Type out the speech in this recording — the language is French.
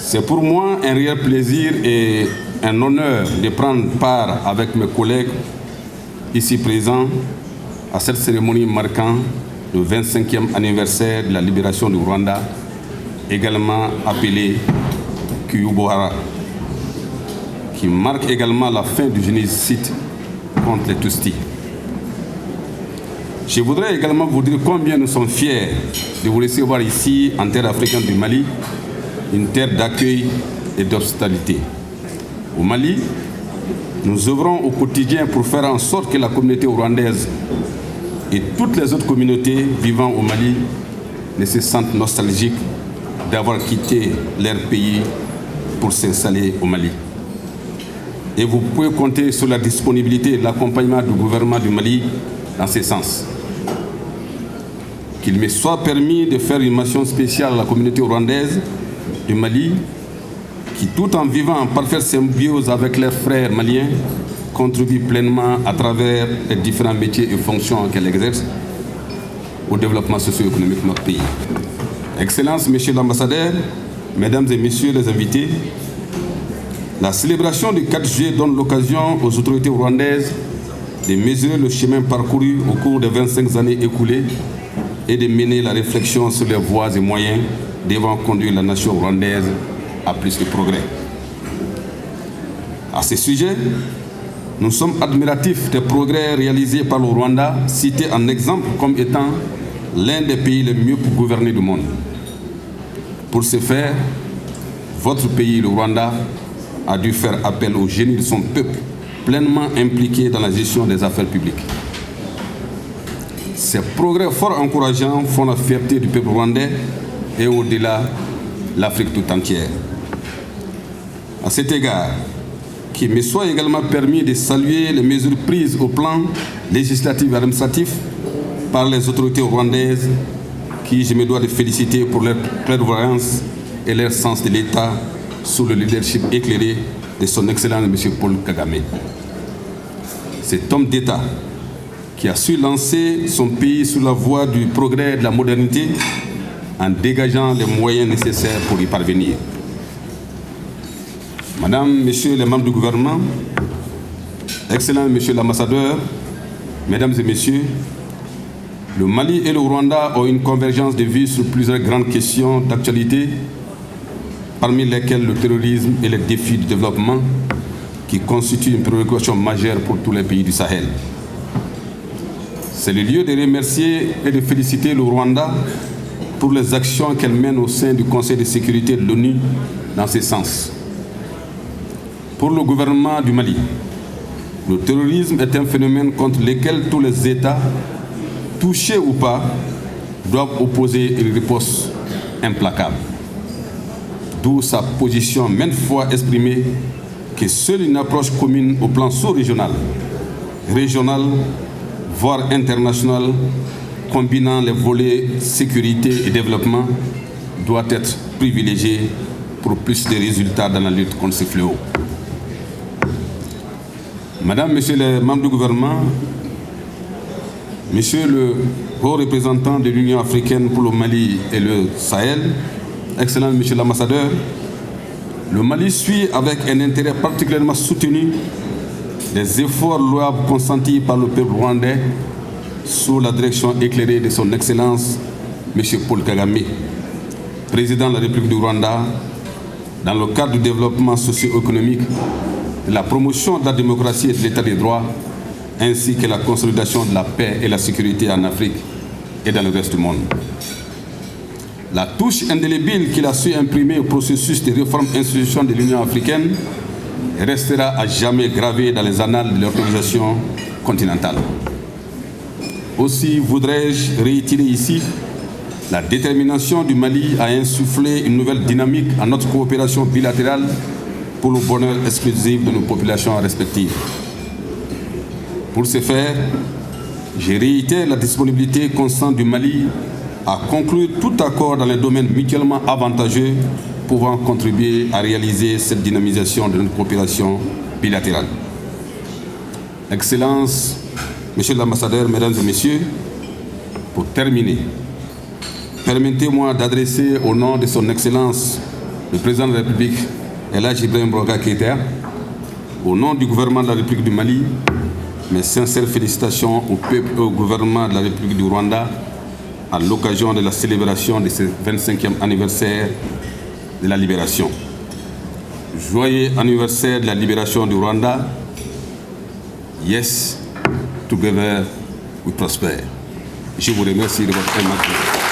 C'est pour moi un réel plaisir et un honneur de prendre part avec mes collègues ici présents à cette cérémonie marquant le 25e anniversaire de la libération du Rwanda, également appelée Kuyubohara, qui marque également la fin du génocide contre les Tutsis. Je voudrais également vous dire combien nous sommes fiers de vous recevoir ici en terre africaine du Mali, une terre d'accueil et d'hospitalité. Au Mali, nous œuvrons au quotidien pour faire en sorte que la communauté rwandaise et toutes les autres communautés vivant au Mali ne se sentent nostalgiques d'avoir quitté leur pays pour s'installer au Mali. Et vous pouvez compter sur la disponibilité et l'accompagnement du gouvernement du Mali dans ce sens. Qu'il me soit permis de faire une mention spéciale à la communauté rwandaise du Mali, qui tout en vivant en parfaite symbiose avec leurs frères maliens, contribue pleinement à travers les différents métiers et fonctions qu'elle exerce au développement socio-économique de notre pays. Excellences, Monsieur l'ambassadeur, Mesdames et Messieurs les invités, la célébration du 4 juillet donne l'occasion aux autorités rwandaises de mesurer le chemin parcouru au cours des 25 années écoulées et de mener la réflexion sur les voies et moyens devant conduire la nation rwandaise à plus de progrès. À ce sujet, nous sommes admiratifs des progrès réalisés par le Rwanda, cité en exemple comme étant l'un des pays les mieux gouvernés du monde. Pour ce faire, votre pays, le Rwanda, a dû faire appel au génie de son peuple, pleinement impliqué dans la gestion des affaires publiques. Ces progrès fort encourageants font la fierté du peuple rwandais et au-delà, l'Afrique tout entière. À cet égard, qu'il me soit également permis de saluer les mesures prises au plan législatif et administratif par les autorités rwandaises qui, je me dois de féliciter pour leur clairvoyance et leur sens de l'État sous le leadership éclairé de son Excellence M. Paul Kagame. Cet homme d'État qui a su lancer son pays sur la voie du progrès et de la modernité en dégageant les moyens nécessaires pour y parvenir. Madame, Messieurs les membres du gouvernement, Excellent Monsieur l'ambassadeur, Mesdames et Messieurs, le Mali et le Rwanda ont une convergence de vues sur plusieurs grandes questions d'actualité, parmi lesquelles le terrorisme et les défis du développement qui constituent une préoccupation majeure pour tous les pays du Sahel. C'est le lieu de remercier et de féliciter le Rwanda pour les actions qu'elle mène au sein du Conseil de sécurité de l'ONU dans ce sens. Pour le gouvernement du Mali, le terrorisme est un phénomène contre lequel tous les États, touchés ou pas, doivent opposer une riposte implacable. D'où sa position maintes fois exprimée que seule une approche commune au plan sous-régional, régional, voire international, combinant les volets sécurité et développement, doit être privilégiée pour plus de résultats dans la lutte contre ces fléaux. Madame, Messieurs les membres du gouvernement, Monsieur le haut représentant de l'Union africaine pour le Mali et le Sahel, Excellent Monsieur l'ambassadeur, le Mali suit avec un intérêt particulièrement soutenu les efforts louables consentis par le peuple rwandais sous la direction éclairée de son Excellence M. Paul Kagame, président de la République du Rwanda, dans le cadre du développement socio-économique, de la promotion de la démocratie et de l'état des droits, ainsi que la consolidation de la paix et la sécurité en Afrique et dans le reste du monde. La touche indélébile qu'il a su imprimer au processus de réforme institutionnelle de l'Union africaine restera à jamais gravée dans les annales de l'organisation continentale. Aussi voudrais-je réitérer ici la détermination du Mali à insuffler une nouvelle dynamique à notre coopération bilatérale pour le bonheur exclusif de nos populations respectives. Pour ce faire, je réitère la disponibilité constante du Mali à conclure tout accord dans les domaines mutuellement avantageux pouvant contribuer à réaliser cette dynamisation de notre coopération bilatérale. Excellences, Monsieur l'ambassadeur, Mesdames et Messieurs, pour terminer, permettez-moi d'adresser au nom de son Excellence le président de la République, Elhadji Ibrahim Boubacar Keïta, au nom du gouvernement de la République du Mali, mes sincères félicitations au peuple et au gouvernement de la République du Rwanda à l'occasion de la célébration de ce 25e anniversaire de la libération. Joyeux anniversaire de la libération du Rwanda. Yes, together we prosper. Je vous remercie de votre aimable.